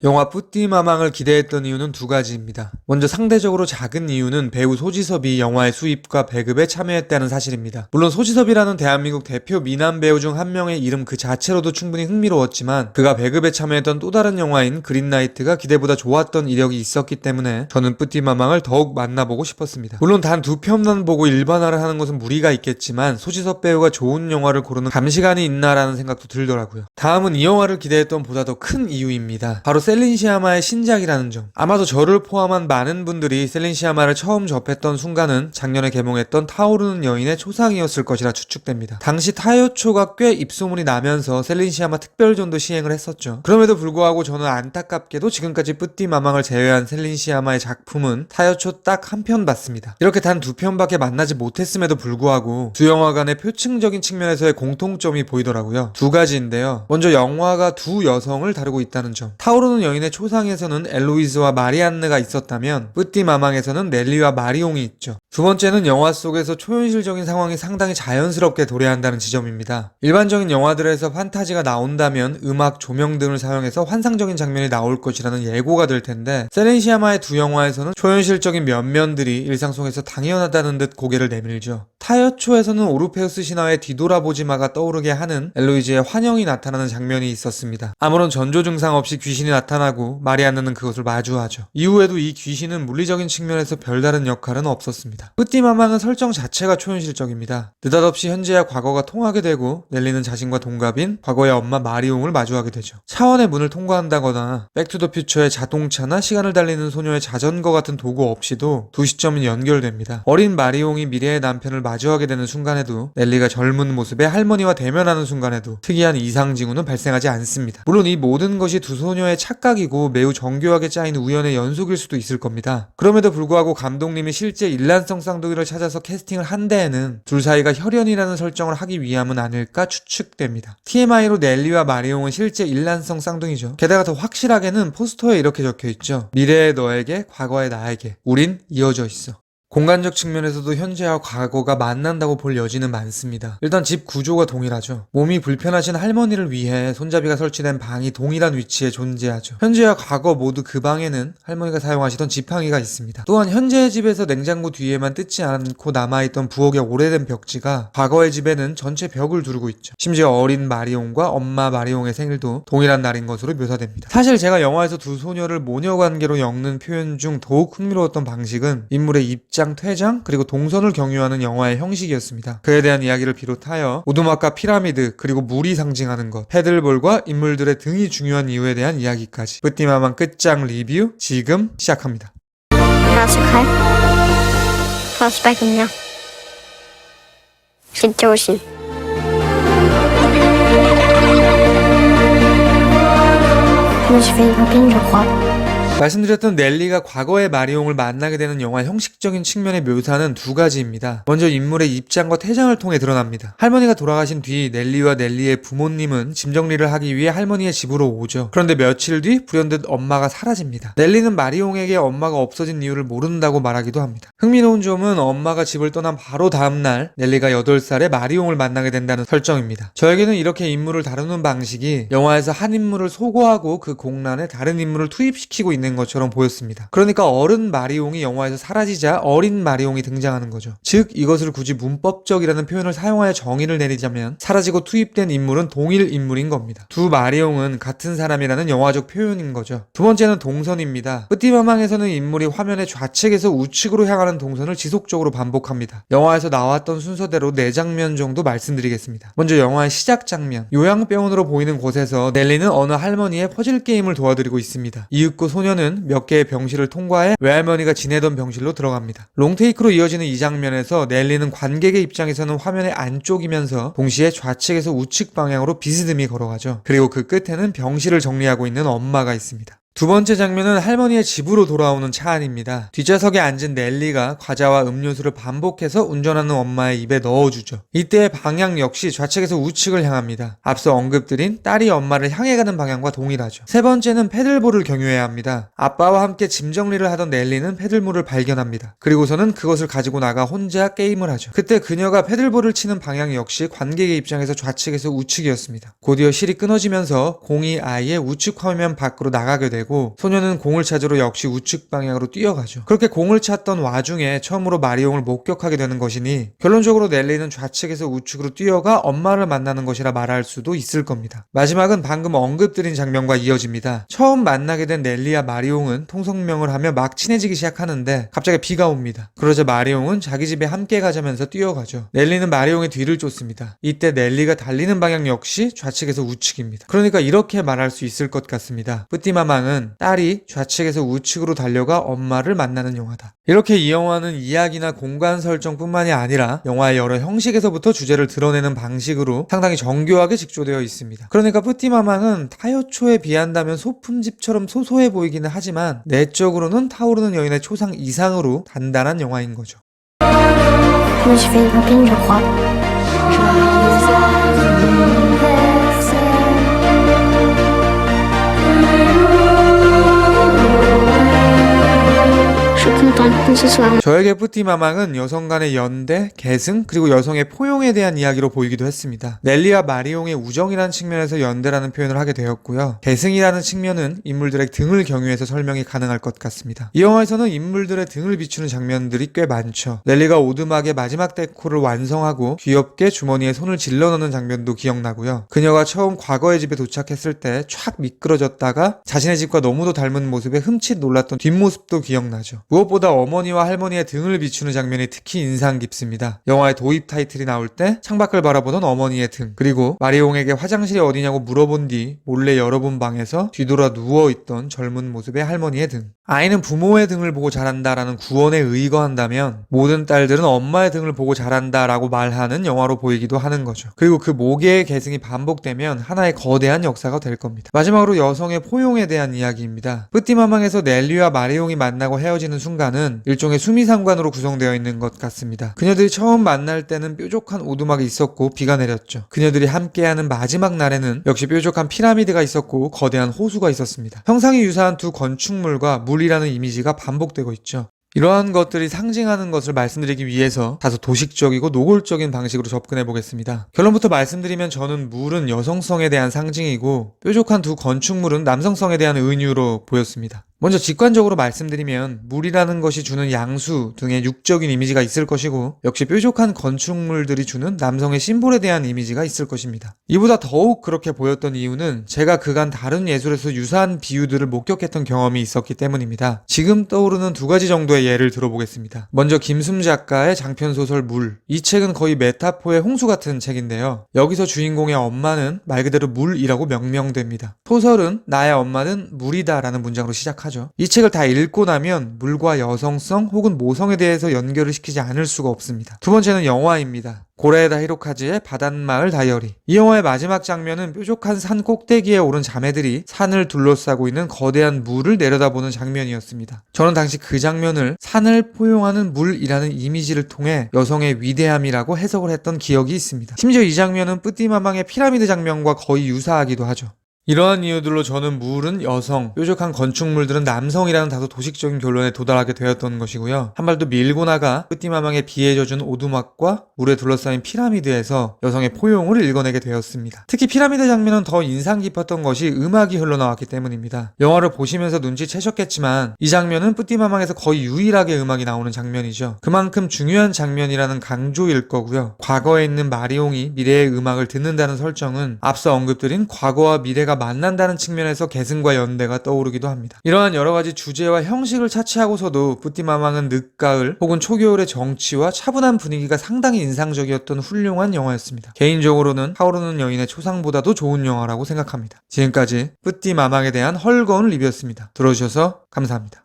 영화 뿌띠마망을 기대했던 이유는 두 가지입니다. 먼저 상대적으로 작은 이유는 배우 소지섭이 영화의 수입과 배급에 참여했다는 사실입니다. 물론 소지섭이라는 대한민국 대표 미남 배우 중 한 명의 이름 그 자체로도 충분히 흥미로웠지만 그가 배급에 참여했던 또 다른 영화인 그린라이트가 기대보다 좋았던 이력이 있었기 때문에 저는 뿌띠마망을 더욱 만나보고 싶었습니다. 물론 단 두 편만 보고 일반화를 하는 것은 무리가 있겠지만 소지섭 배우가 좋은 영화를 고르는 감시관이 있나라는 생각도 들더라고요. 다음은 이 영화를 기대했던 보다 더 큰 이유입니다. 바로 셀린 시아마의 신작이라는 점. 아마도 저를 포함한 많은 분들이 셀린 시아마를 처음 접했던 순간은 작년에 개봉했던 타오르는 여인의 초상이었을 것이라 추측됩니다. 당시 타요초가 꽤 입소문이 나면서 셀린 시아마 특별전도 시행을 했었죠. 그럼에도 불구하고 저는 안타깝게도 지금까지 뿌띠마망을 제외한 셀린 시아마의 작품은 타요초 딱 한 편 봤습니다. 이렇게 단 두 편밖에 만나지 못했음에도 불구하고 두 영화 간의 표층적인 측면에서의 공통점이 보이더라고요. 두 가지인데요. 먼저 영화가 두 여성을 다루고 있다는 점. 타오르는 여인의 초상에서는 엘로이즈와 마리안느가 있었다면 뿌띠마망에서는 넬리와 마리옹이 있죠. 두 번째는 영화 속에서 초현실적인 상황이 상당히 자연스럽게 도래한다는 지점입니다. 일반적인 영화들에서 판타지가 나온다면 음악, 조명 등을 사용해서 환상적인 장면이 나올 것이라는 예고가 될 텐데 셀린 시아마의 두 영화에서는 초현실적인 면면들이 일상 속에서 당연하다는 듯 고개를 내밀죠. 타요초에서는 오르페우스 신화의 뒤돌아보지 마가 떠오르게 하는 엘로이즈의 환영이 나타나는 장면이 있었습니다. 아무런 전조 증상 없이 귀신이 나타나고 마리안느는 그것을 마주하죠. 이후에도 이 귀신은 물리적인 측면에서 별다른 역할은 없었습니다. 뿌띠마망은 설정 자체가 초현실적입니다. 느닷없이 현재와 과거가 통하게 되고 넬리는 자신과 동갑인 과거의 엄마 마리옹을 마주하게 되죠. 차원의 문을 통과한다거나 백투더퓨처의 자동차나 시간을 달리는 소녀의 자전거 같은 도구 없이도 두 시점이 연결됩니다. 어린 마리옹이 미래의 남편을 마주하게 되는 순간에도 넬리가 젊은 모습의 할머니와 대면하는 순간에도 특이한 이상 징후는 발생하지 않습니다. 물론 이 모든 것이 두 소녀의 착각이고 매우 정교하게 짜인 우연의 연속일 수도 있을 겁니다. 그럼에도 불구하고 감독님이 실제 일란성 쌍둥이를 찾아서 캐스팅을 한 데에는 둘 사이가 혈연이라는 설정을 하기 위함은 아닐까 추측됩니다. TMI로 넬리와 마리옹은 실제 일란성 쌍둥이죠. 게다가 더 확실하게는 포스터에 이렇게 적혀있죠. 미래의 너에게, 과거의 나에게, 우린 이어져 있어. 공간적 측면에서도 현재와 과거가 만난다고 볼 여지는 많습니다. 일단 집 구조가 동일하죠. 몸이 불편하신 할머니를 위해 손잡이가 설치된 방이 동일한 위치에 존재하죠. 현재와 과거 모두 그 방에는 할머니가 사용하시던 지팡이가 있습니다. 또한 현재의 집에서 냉장고 뒤에만 뜯지 않고 남아있던 부엌의 오래된 벽지가 과거의 집에는 전체 벽을 두르고 있죠. 심지어 어린 마리옹과 엄마 마리옹의 생일도 동일한 날인 것으로 묘사됩니다. 사실 제가 영화에서 두 소녀를 모녀관계로 엮는 표현 중 더욱 흥미로웠던 방식은 인물의 입장, 퇴장, 그리고 동선을 경유하는 영화의 형식이었습니다. 그에 대한 이야기를 비롯하여 오두막과 피라미드, 그리고 물이 상징하는 것, 패들볼과 인물들의 등이 중요한 이유에 대한 이야기까지 뿌띠마망 끝장 리뷰 지금 시작합니다. 不要去看，他失败怎么样？是救星。他们是非要跟着活。 말씀드렸던 넬리가 과거의 마리옹을 만나게 되는 영화 형식적인 측면의 묘사는 두 가지입니다. 먼저 인물의 입장과 퇴장을 통해 드러납니다. 할머니가 돌아가신 뒤 넬리와 넬리의 부모님은 짐 정리를 하기 위해 할머니의 집으로 오죠. 그런데 며칠 뒤 불현듯 엄마가 사라집니다. 넬리는 마리옹에게 엄마가 없어진 이유를 모른다고 말하기도 합니다. 흥미로운 점은 엄마가 집을 떠난 바로 다음날 넬리가 8살에 마리옹을 만나게 된다는 설정입니다. 저에게는 이렇게 인물을 다루는 방식이 영화에서 한 인물을 소거하고 그 공란에 다른 인물을 투입시키고 있는 것처럼 보였습니다. 그러니까 어른 마리옹이 영화에서 사라지자 어린 마리옹이 등장하는 거죠. 즉 이것을 굳이 문법적이라는 표현을 사용하여 정의를 내리자면 사라지고 투입된 인물은 동일 인물인 겁니다. 두 마리옹은 같은 사람이라는 영화적 표현인 거죠. 두 번째는 동선입니다. 뿌띠마망에서는 인물이 화면의 좌측에서 우측으로 향하는 동선을 지속적으로 반복합니다. 영화에서 나왔던 순서대로 4장면 정도 말씀드리겠습니다. 먼저 영화의 시작 장면. 요양병원으로 보이는 곳에서 넬리는 어느 할머니의 퍼즐 게임을 도와드리고 있습니다. 이윽고 소녀는 몇 개의 병실을 통과해 외할머니가 지내던 병실로 들어갑니다. 롱테이크로 이어지는 이 장면에서 넬리는 관객의 입장에서는 화면의 안쪽이면서 동시에 좌측에서 우측 방향으로 비스듬히 걸어가죠. 그리고 그 끝에는 병실을 정리하고 있는 엄마가 있습니다. 두 번째 장면은 할머니의 집으로 돌아오는 차 안입니다. 뒷좌석에 앉은 넬리가 과자와 음료수를 반복해서 운전하는 엄마의 입에 넣어주죠. 이때의 방향 역시 좌측에서 우측을 향합니다. 앞서 언급드린 딸이 엄마를 향해 가는 방향과 동일하죠. 세 번째는 패들볼을 경유해야 합니다. 아빠와 함께 짐 정리를 하던 넬리는 패들볼을 발견합니다. 그리고서는 그것을 가지고 나가 혼자 게임을 하죠. 그때 그녀가 패들볼을 치는 방향 역시 관객의 입장에서 좌측에서 우측이었습니다. 곧이어 실이 끊어지면서 공이 아예 우측 화면 밖으로 나가게 되고 되고 소녀는 공을 찾으러 역시 우측 방향으로 뛰어가죠. 그렇게 공을 찾던 와중에 처음으로 마리옹을 목격하게 되는 것이니 결론적으로 넬리는 좌측에서 우측으로 뛰어가 엄마를 만나는 것이라 말할 수도 있을 겁니다. 마지막은 방금 언급드린 장면과 이어집니다. 처음 만나게 된 넬리와 마리옹은 통성명을 하며 막 친해지기 시작하는데 갑자기 비가 옵니다. 그러자 마리옹은 자기 집에 함께 가자면서 뛰어가죠. 넬리는 마리옹의 뒤를 쫓습니다. 이때 넬리가 달리는 방향 역시 좌측에서 우측입니다. 그러니까 이렇게 말할 수 있을 것 같습니다. 뿌띠마망은 딸이 좌측에서 우측으로 달려가 엄마를 만나는 영화다. 이렇게 이 영화는 이야기나 공간 설정뿐만이 아니라 영화의 여러 형식에서부터 주제를 드러내는 방식으로 상당히 정교하게 직조되어 있습니다. 그러니까 뿌띠마망은 타요초에 비한다면 소품집처럼 소소해 보이기는 하지만 내적으로는 타오르는 여인의 초상 이상으로 단단한 영화인 거죠. Comment je fais une copine, je crois. Je suis contente que ce soit 저에게 뿌띠마망은 여성 간의 연대, 계승, 그리고 여성의 포용에 대한 이야기로 보이기도 했습니다. 넬리와 마리옹의 우정이라는 측면에서 연대라는 표현을 하게 되었고요. 계승이라는 측면은 인물들의 등을 경유해서 설명이 가능할 것 같습니다. 이 영화에서는 인물들의 등을 비추는 장면들이 꽤 많죠. 넬리가 오두막의 마지막 데코를 완성하고 귀엽게 주머니에 손을 질러 넣는 장면도 기억나고요. 그녀가 처음 과거의 집에 도착했을 때 촥 미끄러졌다가 자신의 집과 너무도 닮은 모습에 흠칫 놀랐던 뒷모습도 기억나죠. 무엇보다 어머니와 할머니의 등을 비추는 장면이 특히 인상 깊습니다. 영화의 도입 타이틀이 나올 때 창밖을 바라보던 어머니의 등, 그리고 마리옹에게 화장실이 어디냐고 물어본 뒤 몰래 열어본 방에서 뒤돌아 누워있던 젊은 모습의 할머니의 등. 아이는 부모의 등을 보고 자란다라는 구원에 의거한다면 모든 딸들은 엄마의 등을 보고 자란다라고 말하는 영화로 보이기도 하는 거죠. 그리고 그 모계의 계승이 반복되면 하나의 거대한 역사가 될 겁니다. 마지막으로 여성의 포용에 대한 이야기입니다. 뿌띠마망에서 넬리와 마리옹이 만나고 헤어지는 순간은 일종의 수미상관으로 구성되어 있는 것 같습니다. 그녀들이 처음 만날 때는 뾰족한 오두막이 있었고 비가 내렸죠. 그녀들이 함께하는 마지막 날에는 역시 뾰족한 피라미드가 있었고 거대한 호수가 있었습니다. 형상이 유사한 두 건축물과 물이라는 이미지가 반복되고 있죠. 이러한 것들이 상징하는 것을 말씀드리기 위해서 다소 도식적이고 노골적인 방식으로 접근해 보겠습니다. 결론부터 말씀드리면 저는 물은 여성성에 대한 상징이고 뾰족한 두 건축물은 남성성에 대한 은유로 보였습니다. 먼저 직관적으로 말씀드리면 물이라는 것이 주는 양수 등의 육적인 이미지가 있을 것이고 역시 뾰족한 건축물들이 주는 남성의 심볼에 대한 이미지가 있을 것입니다. 이보다 더욱 그렇게 보였던 이유는 제가 그간 다른 예술에서 유사한 비유들을 목격했던 경험이 있었기 때문입니다. 지금 떠오르는 두 가지 정도의 예를 들어보겠습니다. 먼저 김숨 작가의 장편소설 물. 이 책은 거의 메타포의 홍수 같은 책인데요. 여기서 주인공의 엄마는 말 그대로 물이라고 명명됩니다. 소설은 나의 엄마는 물이다 라는 문장으로 시작하죠. 이 책을 다 읽고 나면 물과 여성성 혹은 모성에 대해서 연결을 시키지 않을 수가 없습니다. 두 번째는 영화입니다. 고레에다 히로카즈의 바닷마을 다이어리. 이 영화의 마지막 장면은 뾰족한 산 꼭대기에 오른 자매들이 산을 둘러싸고 있는 거대한 물을 내려다보는 장면이었습니다. 저는 당시 그 장면을 산을 포용하는 물이라는 이미지를 통해 여성의 위대함이라고 해석을 했던 기억이 있습니다. 심지어 이 장면은 뿌띠마망의 피라미드 장면과 거의 유사하기도 하죠. 이러한 이유들로 저는 물은 여성, 뾰족한 건축물들은 남성이라는 다소 도식적인 결론에 도달하게 되었던 것이고요. 한 발 더 밀고 나가 뿌띠마망의 비에 젖은 오두막과 물에 둘러싸인 피라미드에서 여성의 포용을 읽어내게 되었습니다. 특히 피라미드 장면은 더 인상 깊었던 것이 음악이 흘러나왔기 때문입니다. 영화를 보시면서 눈치채셨겠지만 이 장면은 뿌띠마망에서 거의 유일하게 음악이 나오는 장면이죠. 그만큼 중요한 장면이라는 강조일 거고요. 과거에 있는 마리옹이 미래의 음악을 듣는다는 설정은 앞서 언급드린 과거와 미래가 만난다는 측면에서 계승과 연대가 떠오르기도 합니다. 이러한 여러가지 주제와 형식을 차치하고서도 뿌띠마망은 늦가을 혹은 초겨울의 정치와 차분한 분위기가 상당히 인상적이었던 훌륭한 영화였습니다. 개인적으로는 타오르는 여인의 초상보다도 좋은 영화라고 생각합니다. 지금까지 뿌띠마망에 대한 헐거운 리뷰였습니다. 들어주셔서 감사합니다.